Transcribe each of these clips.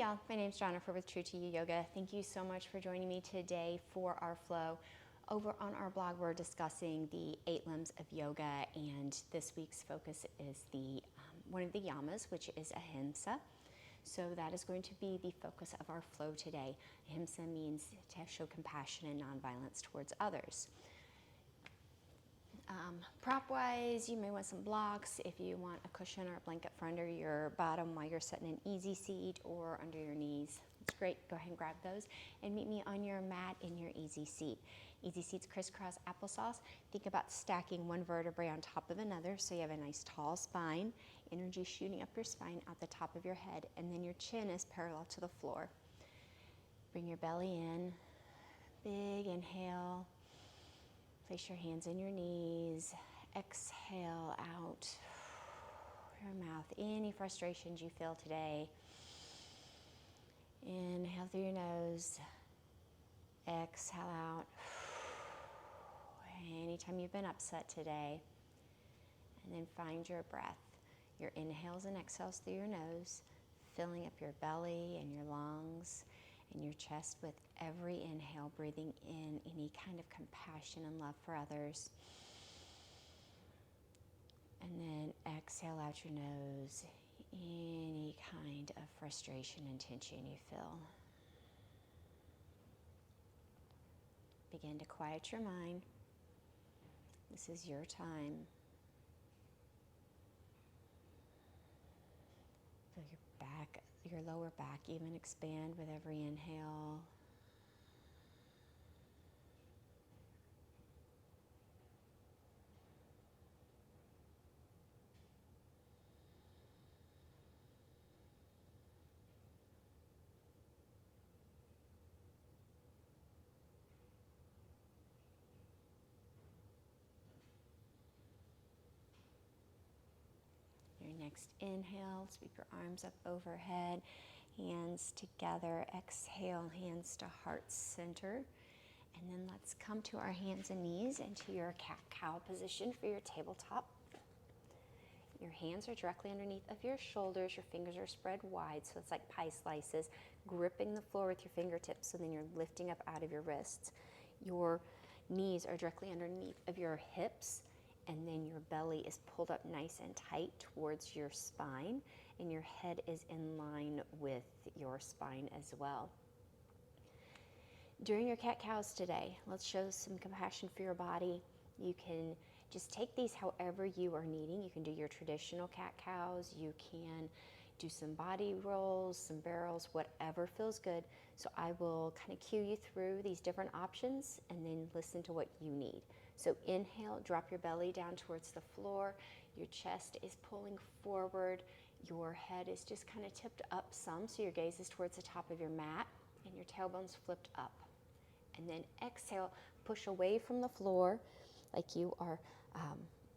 y'all, my name's Jennifer with True to You Yoga. Thank you so much for joining me today for our flow. Over on our blog, we're discussing the 8 limbs of yoga, and this week's focus is the one of the yamas, which is Ahimsa. So that is going to be the focus of our flow today. Ahimsa means to show compassion and nonviolence towards others. Prop-wise, you may want some blocks if you want a cushion or a blanket for under your bottom while you're sitting in easy seat or under your knees. It's great. Go ahead and grab those and meet me on your mat in your easy seat. Easy seat's crisscross applesauce. Think about stacking one vertebrae on top of another so you have a nice tall spine, energy shooting up your spine out the top of your head, and then your chin is parallel to the floor. Bring your belly in. Big inhale. Place your hands in your knees. Exhale out your mouth. Any frustrations you feel today. Inhale through your nose. Exhale out. Anytime you've been upset today. And then find your breath. Your inhales and exhales through your nose, filling up your belly and your lungs and your chest with every inhale, breathing in any kind of compassion and love for others. And then exhale out your nose, any kind of frustration and tension you feel. Begin to quiet your mind. This is your time. Feel your back, your lower back even expand with every inhale. Your next inhale, sweep your arms up overhead, hands together. Exhale, hands to heart center. And then let's come to our hands and knees into your cat-cow position for your tabletop. Your hands are directly underneath of your shoulders. Your fingers are spread wide, so it's like pie slices, gripping the floor with your fingertips, so then you're lifting up out of your wrists. Your knees are directly underneath of your hips, and then your belly is pulled up nice and tight towards your spine, and your head is in line with your spine as well. During your cat-cows today, let's show some compassion for your body. You can just take these however you are needing. You can do your traditional cat-cows. You can do some body rolls, some barrels, whatever feels good. So I will kind of cue you through these different options and then listen to what you need. So inhale, drop your belly down towards the floor. Your chest is pulling forward. Your head is just kind of tipped up some, so your gaze is towards the top of your mat and your tailbone's flipped up. And then exhale, push away from the floor like you are,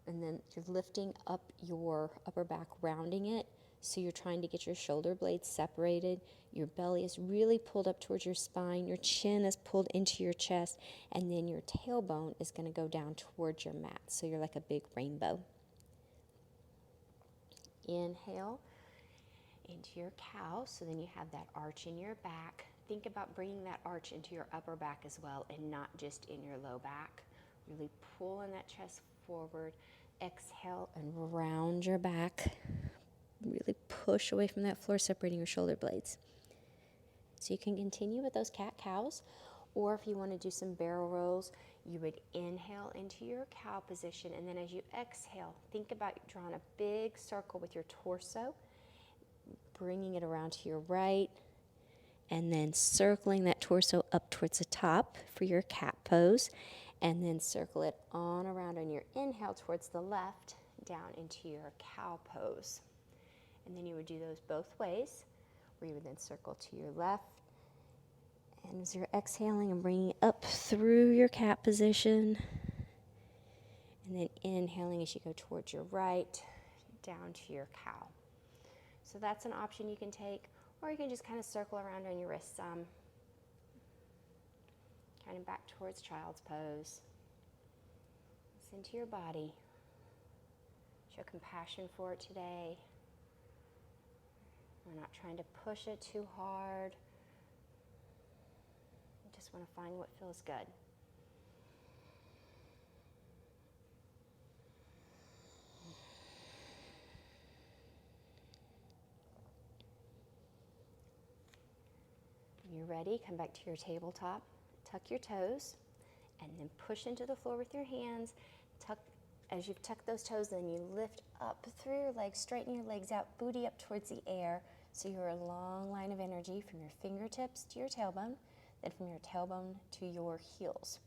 and then you're lifting up your upper back, rounding it. So you're trying to get your shoulder blades separated. Your belly is really pulled up towards your spine. Your chin is pulled into your chest. And then your tailbone is going to go down towards your mat. So you're like a big rainbow. Inhale into your cow. So then you have that arch in your back. Think about bringing that arch into your upper back as well and not just in your low back. Really pulling that chest forward. Exhale and round your back. Really push away from that floor, separating your shoulder blades. So you can continue with those cat-cows, or if you want to do some barrel rolls, you would inhale into your cow position, and then as you exhale, think about drawing a big circle with your torso, bringing it around to your right, and then circling that torso up towards the top for your cat pose, and then circle it on around on your inhale towards the left, down into your cow pose. And then you would do those both ways, where you would then circle to your left, and as you're exhaling and bringing it up through your cat position, and then inhaling as you go towards your right, down to your cow. So that's an option you can take. Or you can just kind of circle around on your wrists some. Kind of back towards child's pose. Listen to your body. Show compassion for it today. We're not trying to push it too hard. We just want to find what feels good. When you're ready, come back to your tabletop, tuck your toes, and then push into the floor with your hands. As you've tucked those toes, then you lift up through your legs, straighten your legs out, booty up towards the air, so you're a long line of energy from your fingertips to your tailbone, then from your tailbone to your heels.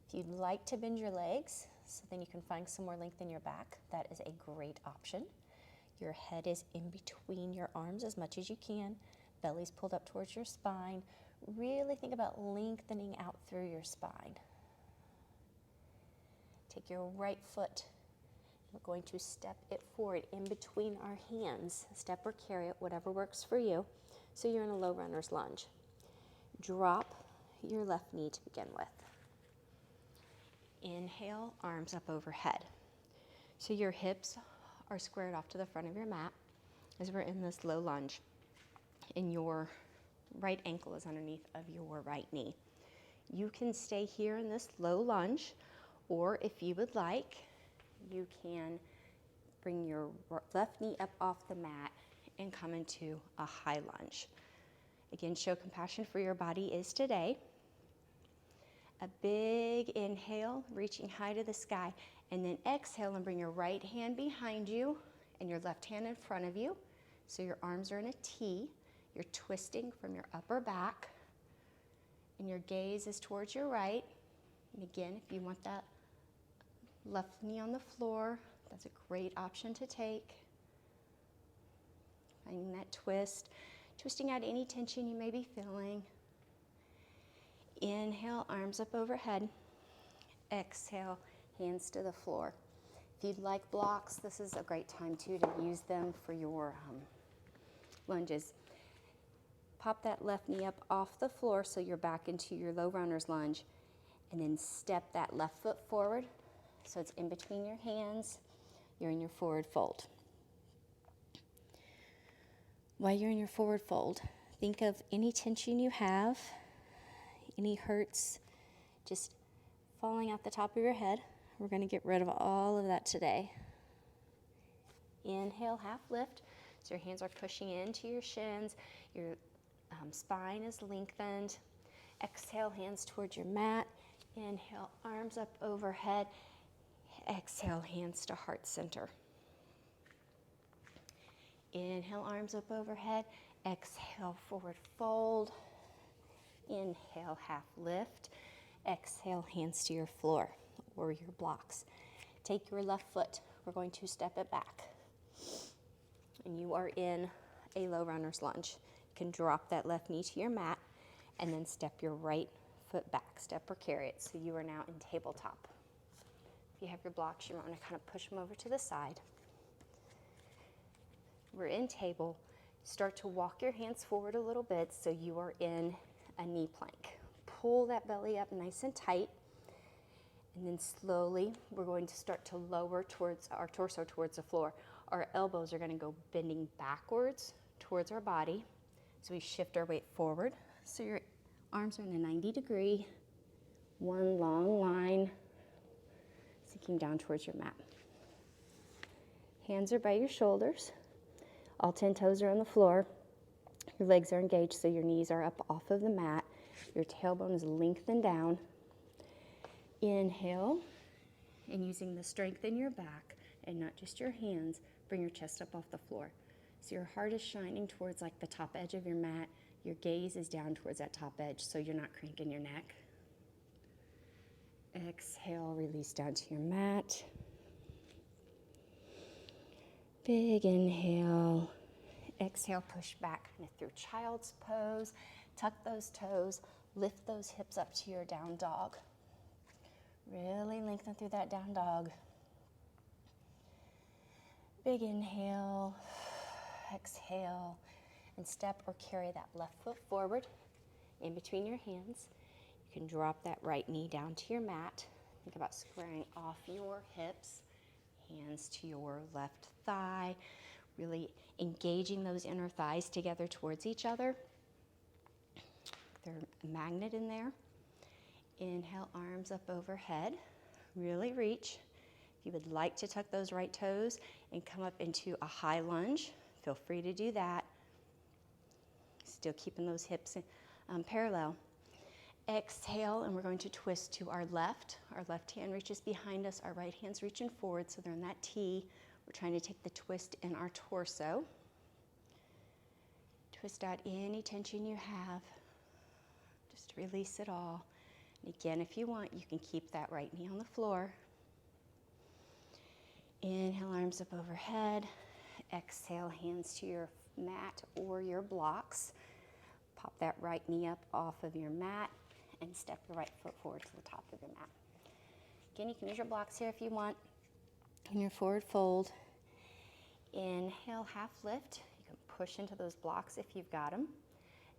If you'd like to bend your legs, so then you can find some more length in your back, that is a great option. Your head is in between your arms as much as you can. Belly's pulled up towards your spine. Really think about lengthening out through your spine. Take your right foot. We're going to step it forward in between our hands. Step or carry it, whatever works for you. So you're in a low runner's lunge. Drop your left knee to begin with. Inhale, arms up overhead. So your hips are squared off to the front of your mat as we're in this low lunge. And your right ankle is underneath of your right knee. You can stay here in this low lunge, or if you would like, you can bring your left knee up off the mat and come into a high lunge. Again, show compassion for your body is today. A big inhale, reaching high to the sky, and then exhale and bring your right hand behind you and your left hand in front of you. So your arms are in a T. You're twisting from your upper back, and your gaze is towards your right. And again, if you want that left knee on the floor, that's a great option to take. Finding that twist, twisting out any tension you may be feeling. Inhale, arms up overhead. Exhale, hands to the floor. If you'd like blocks, this is a great time too to use them for your lunges. Pop that left knee up off the floor so you're back into your low runner's lunge, and then step that left foot forward so it's in between your hands. You're in your forward fold. While you're in your forward fold, think of any tension you have, any hurts, just falling out the top of your head. We're going to get rid of all of that today. Inhale, half lift. So your hands are pushing into your shins. Your spine is lengthened. Exhale, hands towards your mat. Inhale, arms up overhead. Exhale, hands to heart center. Inhale, arms up overhead. Exhale, forward fold. Inhale, half lift. Exhale, hands to your floor or your blocks. Take your left foot. We're going to step it back. And you are in a low runner's lunge. You can drop that left knee to your mat and then step your right foot back. Step or carry it. So you are now in tabletop. If you have your blocks, you might want to kind of push them over to the side. We're in table. Start to walk your hands forward a little bit so you are in a knee plank. Pull that belly up nice and tight. And then slowly, we're going to start to lower towards our torso towards the floor. Our elbows are going to go bending backwards towards our body. So we shift our weight forward. So your arms are in a 90-degree, one long line, sinking down towards your mat. Hands are by your shoulders. All 10 toes are on the floor. Your legs are engaged, so your knees are up off of the mat. Your tailbone is lengthened down. Inhale, and using the strength in your back and not just your hands, bring your chest up off the floor. So your heart is shining towards like the top edge of your mat. Your gaze is down towards that top edge so you're not cranking your neck. Exhale, release down to your mat. Big inhale. Exhale, push back kind of through child's pose. Tuck those toes. Lift those hips up to your down dog. Really lengthen through that down dog. Big inhale. Exhale. And step or carry that left foot forward in between your hands. You can drop that right knee down to your mat. Think about squaring off your hips. Hands to your left thigh. Really engaging those inner thighs together towards each other. There's a magnet in there. Inhale, arms up overhead. Really reach. If you would like to tuck those right toes and come up into a high lunge, feel free to do that. Still keeping those hips parallel. Exhale, and we're going to twist to our left. Our left hand reaches behind us. Our right hand's reaching forward, so they're in that T. We're trying to take the twist in our torso. Twist out any tension you have. Just release it all. And again, if you want, you can keep that right knee on the floor. Inhale, arms up overhead. Exhale, hands to your mat or your blocks. Pop that right knee up off of your mat and step your right foot forward to the top of your mat. Again, you can use your blocks here if you want. In your forward fold, inhale, half lift. You can push into those blocks if you've got them.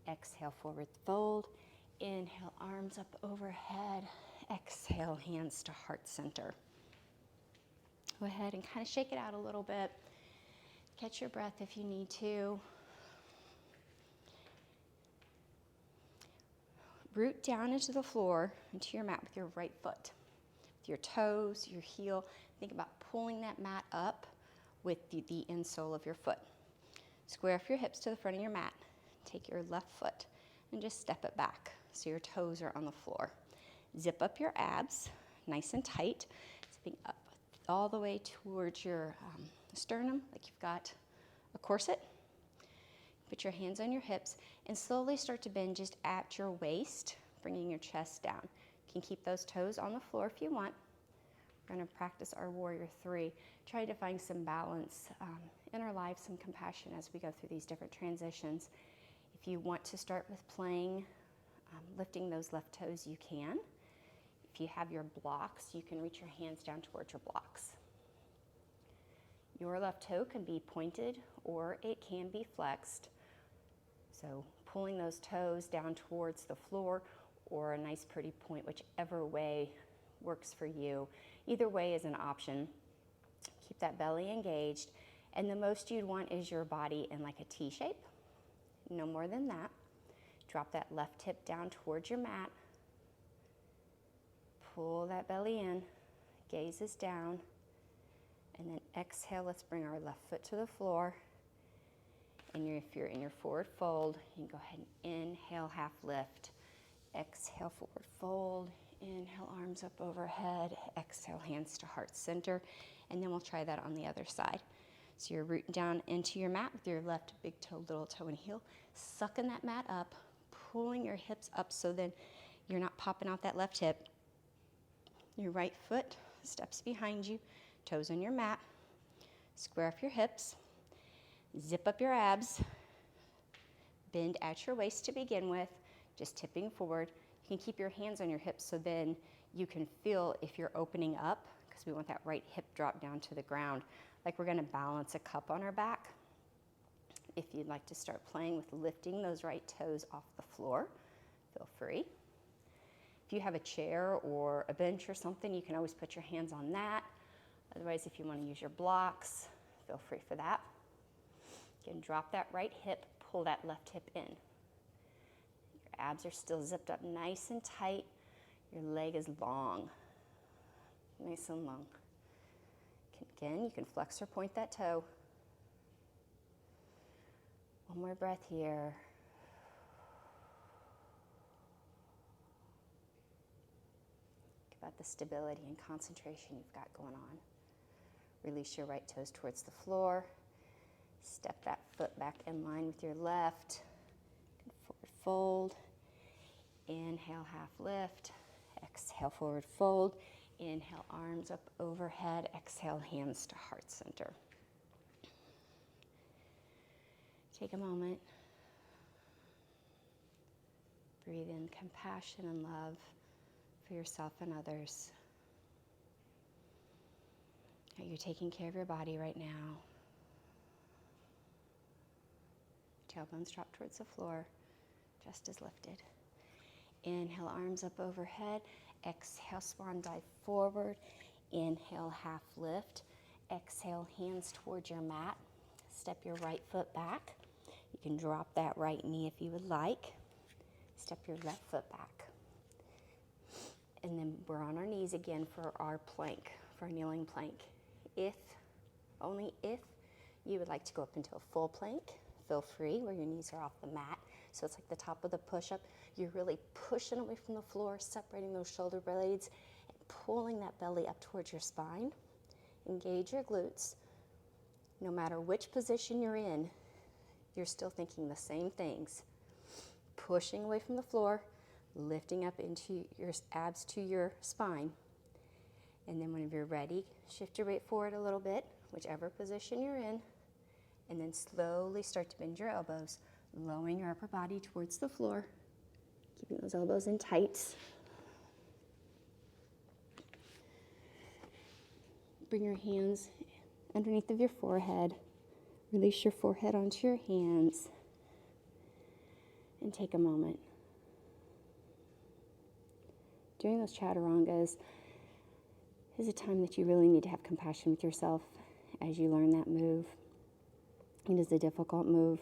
Exhale, forward fold. Inhale, arms up overhead. Exhale, hands to heart center. Go ahead and kind of shake it out a little bit. Catch your breath if you need to. Root down into the floor, into your mat with your right foot. With your toes, your heel. Think about pulling that mat up with the insole of your foot. Square off your hips to the front of your mat. Take your left foot and just step it back so your toes are on the floor. Zip up your abs, nice and tight. Zipping up all the way towards your sternum, like you've got a corset. Put your hands on your hips and slowly start to bend just at your waist, bringing your chest down. You can keep those toes on the floor if you want. We're going to practice our Warrior 3. Try to find some balance in our life, some compassion as we go through these different transitions. If you want to start with playing, lifting those left toes, you can. If you have your blocks, you can reach your hands down towards your blocks. Your left toe can be pointed or it can be flexed. So pulling those toes down towards the floor or a nice pretty point, whichever way works for you. Either way is an option. Keep that belly engaged. And the most you'd want is your body in like a T shape. No more than that. Drop that left hip down towards your mat. Pull that belly in. Gaze is down. And then exhale, let's bring our left foot to the floor. And if you're in your forward fold, you can go ahead and inhale, half lift. Exhale, forward fold. Inhale, arms up overhead. Exhale, hands to heart center. And then we'll try that on the other side. So you're rooting down into your mat with your left big toe, little toe, and heel. Sucking that mat up, pulling your hips up so then you're not popping out that left hip. Your right foot steps behind you, toes on your mat. Square off your hips. Zip up your abs. Bend at your waist to begin with, just tipping forward. You can keep your hands on your hips so then you can feel if you're opening up, because we want that right hip drop down to the ground, like we're going to balance a cup on our back. If you'd like to start playing with lifting those right toes off the floor, feel free. If you have a chair or a bench or something, you can always put your hands on that. Otherwise, if you want to use your blocks, feel free for that. You can drop that right hip, pull that left hip in. Your abs are still zipped up nice and tight. Your leg is long, nice and long. Again, you can flex or point that toe. One more breath here. Think about the stability and concentration you've got going on. Release your right toes towards the floor. Step that foot back in line with your left. Forward fold. Inhale, half lift. Exhale, forward fold. Inhale, arms up overhead. Exhale, hands to heart center. Take a moment. Breathe in compassion and love for yourself and others. You're taking care of your body right now. Tailbones drop towards the floor, chest is lifted. Inhale, arms up overhead. Exhale, swan dive forward. Inhale, half lift. Exhale, hands towards your mat. Step your right foot back. You can drop that right knee if you would like. Step your left foot back. And then we're on our knees again for our plank, for our kneeling plank. Only if you would like to go up into a full plank, feel free where your knees are off the mat. So it's like the top of the push-up. You're really pushing away from the floor, separating those shoulder blades, and pulling that belly up towards your spine. Engage your glutes. No matter which position you're in, you're still thinking the same things. Pushing away from the floor, lifting up into your abs to your spine. And then whenever you're ready, shift your weight forward a little bit, whichever position you're in, and then slowly start to bend your elbows, lowering your upper body towards the floor, keeping those elbows in tight. Bring your hands underneath of your forehead. Release your forehead onto your hands. And take a moment. During those chaturangas is a time that you really need to have compassion with yourself as you learn that move. It is a difficult move.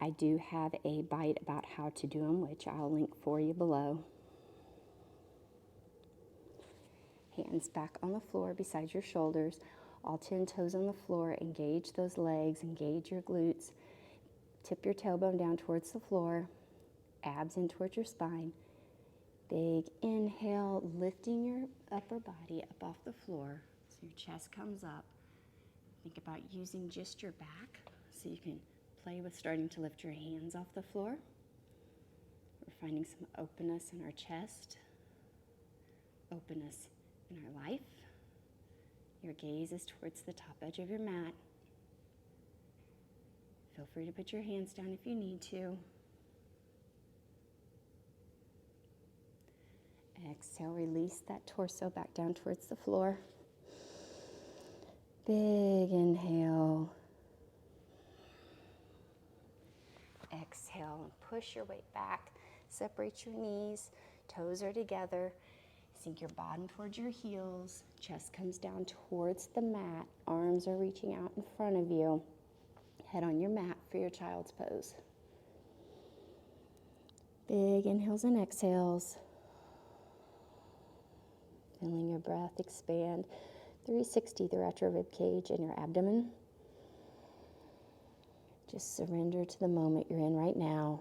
I do have a bite about how to do them, which I'll link for you below. Hands back on the floor beside your shoulders, all 10 toes on the floor. Engage those legs, engage your glutes. Tip your tailbone down towards the floor, abs in towards your spine. Big inhale, lifting your upper body up off the floor so your chest comes up. Think about using just your back so you can play with starting to lift your hands off the floor. We're finding some openness in our chest, openness in our life. Your gaze is towards the top edge of your mat. Feel free to put your hands down if you need to. Exhale, release that torso back down towards the floor. Big inhale. Exhale and push your weight back. Separate your knees, toes are together. Sink your bottom towards your heels. Chest comes down towards the mat. Arms are reaching out in front of you. Head on your mat for your child's pose. Big inhales and exhales. Feeling your breath expand 360 throughout your rib cage and your abdomen. Just surrender to the moment you're in right now.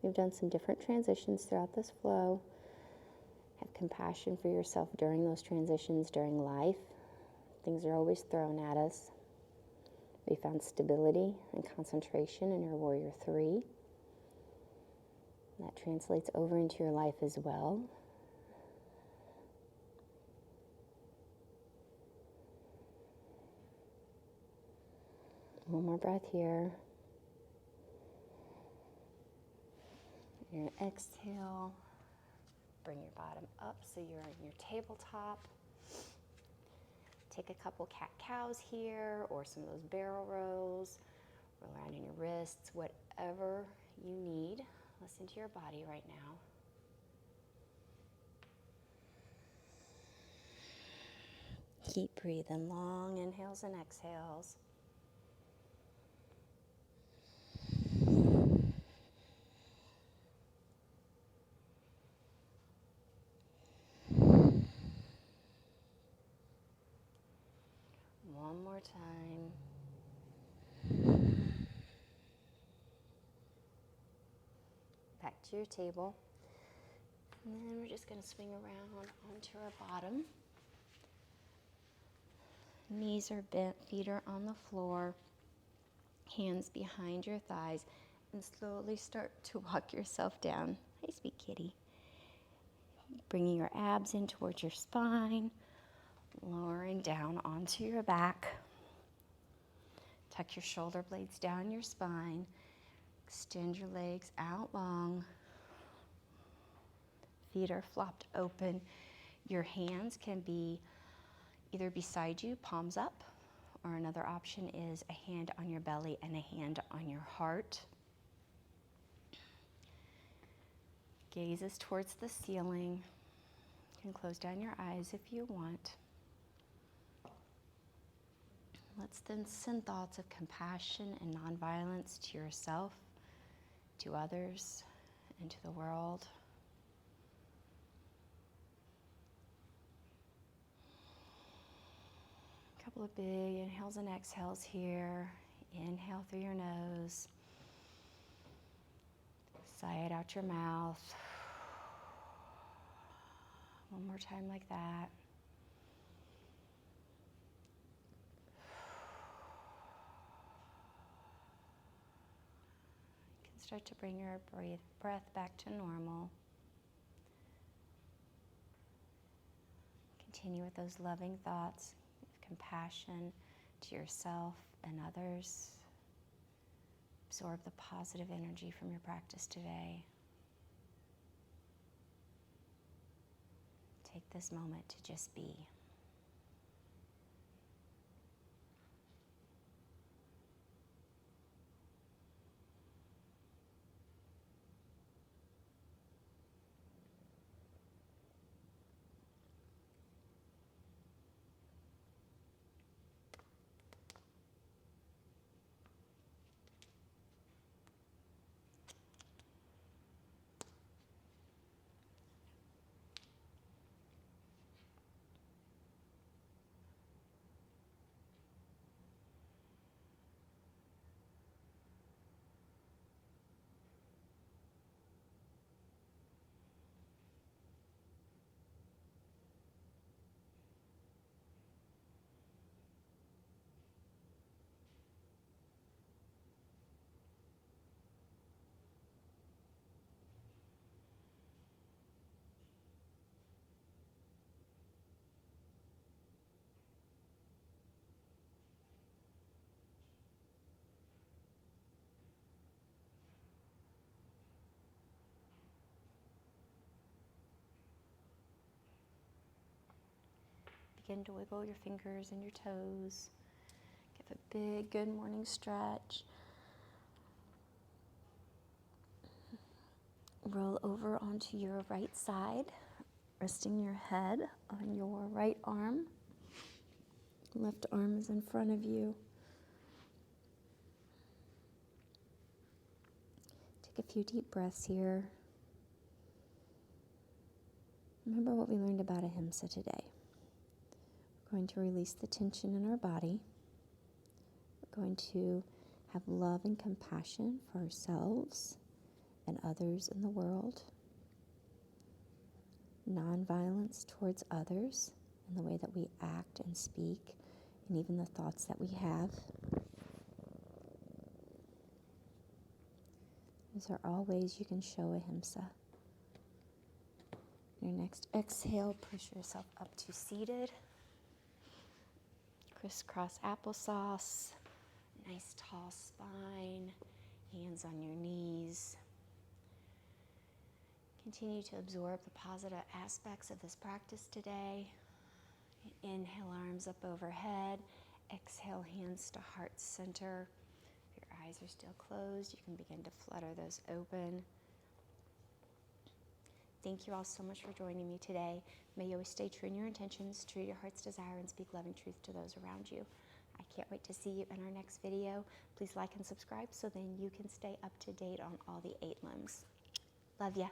We've done some different transitions throughout this flow. Have compassion for yourself during those transitions, during life. Things are always thrown at us. We found stability and concentration in your Warrior 3. That translates over into your life as well. One more breath here. You're going to exhale. Bring your bottom up so you're on your tabletop. Take a couple cat-cows here or some of those barrel rolls. Roll around in your wrists, whatever you need. Listen to your body right now. Keep breathing long inhales and exhales. One more time. Back to your table. And then we're just going to swing around onto our bottom. Knees are bent, feet are on the floor, hands behind your thighs, and slowly start to walk yourself down. Hey, sweet kitty. Bringing your abs in towards your spine, lowering down onto your back. Tuck your shoulder blades down your spine. Extend your legs out long. Feet are flopped open. Your hands can be either beside you, palms up, or another option is a hand on your belly and a hand on your heart. Gaze is towards the ceiling. You can close down your eyes if you want. Let's then send thoughts of compassion and nonviolence to yourself, to others, and to the world. A couple of big inhales and exhales here. Inhale through your nose. Sigh it out your mouth. One more time like that. You can start to bring your breath back to normal. Continue with those loving thoughts of compassion to yourself and others. Absorb the positive energy from your practice today. Take this moment to just be. Begin to wiggle your fingers and your toes. Give a big good morning stretch. Roll over onto your right side, resting your head on your right arm. Left arm is in front of you. Take a few deep breaths here. Remember what we learned about Ahimsa today. We're going to release the tension in our body. We're going to have love and compassion for ourselves and others in the world. Non-violence towards others in the way that we act and speak, and even the thoughts that we have. These are all ways you can show Ahimsa. Your next exhale, push yourself up to seated. Crisscross applesauce. Nice tall spine. Hands on your knees. Continue to absorb the positive aspects of this practice today. Inhale, arms up overhead. Exhale, hands to heart center. If your eyes are still closed, you can begin to flutter those open. Thank you all so much for joining me today. May you always stay true in your intentions, true to your heart's desire, and speak loving truth to those around you. I can't wait to see you in our next video. Please like and subscribe so then you can stay up to date on all the 8 limbs. Love ya.